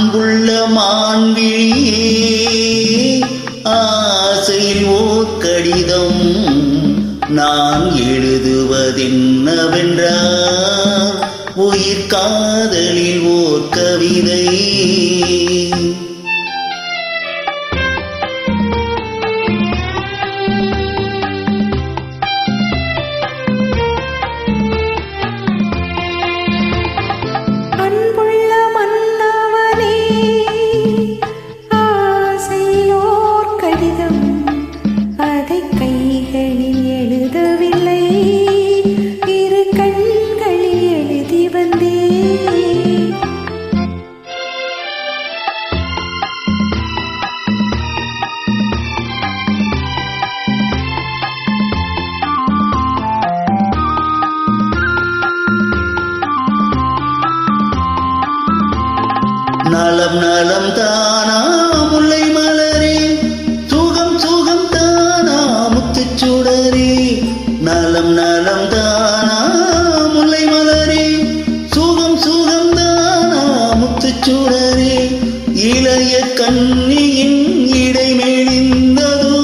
அன்புள்ள மான்விழியே ஆசையில் ஓர் கடிதம் நான் எழுதுவதென்னவென்றால் உயிர் காதலில் ஓர் கவிதை. நலம் நலம் தானா முல்லை மலரே, சுகம் சுகம் தானா முத்துச்சுடரே. நலம் நலம் தானா முல்லை மலரே, சுகம் சுகம் தானா முத்துச்சுடரே. இளைய கண்ணியின் இடை மெலிந்ததோ,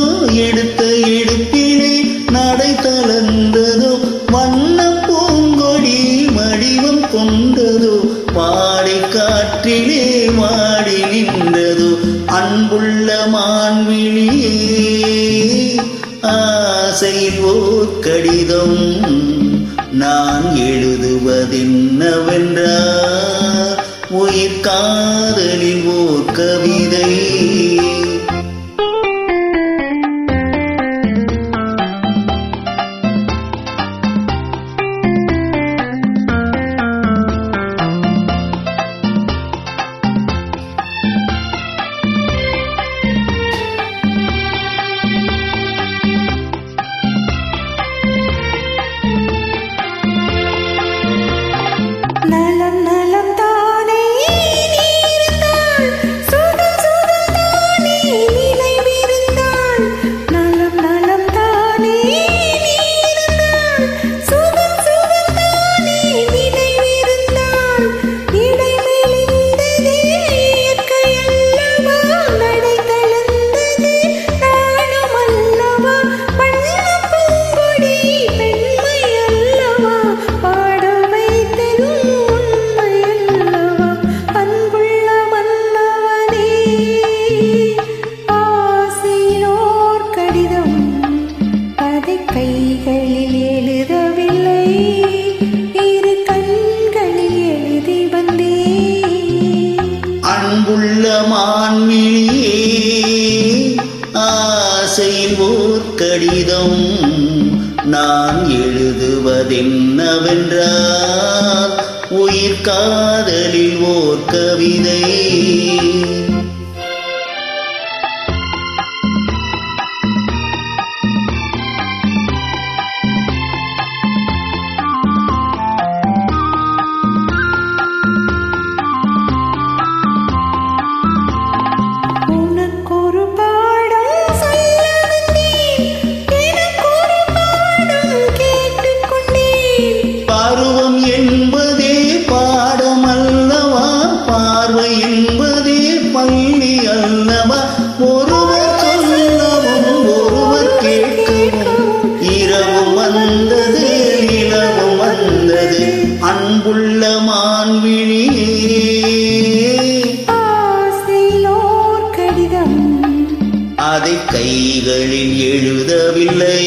எடுத்த எடுப்பிலே நடை தளர்ந்ததோ. வண்ண பூங்கொடி வடிவம் கொண்டதோ, பாடை காற்றிலே மாடி நின்றதோ. அன்புள்ள மான்விழியே ஆசையில் ஓர் கடிதம் நான் எழுதுவதென்னவென்றால் உயிர் காதலில் ஓர் கவிதை. கைகளில் எழுதவில்லை, இரு கண்களில் எழுதி வந்தேன். அன்புள்ள மான்விழியே ஆசையில் ஓர் கடிதம் நான் எழுதுவதென்னவென்றால் உயிர் காதலில் ஓர் கவிதை. ஒருவர் சொல்லவும் ஒருவர் கேட்கவும், இரவும் வந்தது நிலவும் வந்தது. அன்புள்ள மான்விழியே ஆசையில் ஓர் கடிதம் அதை கைகளில் எழுதவில்லை,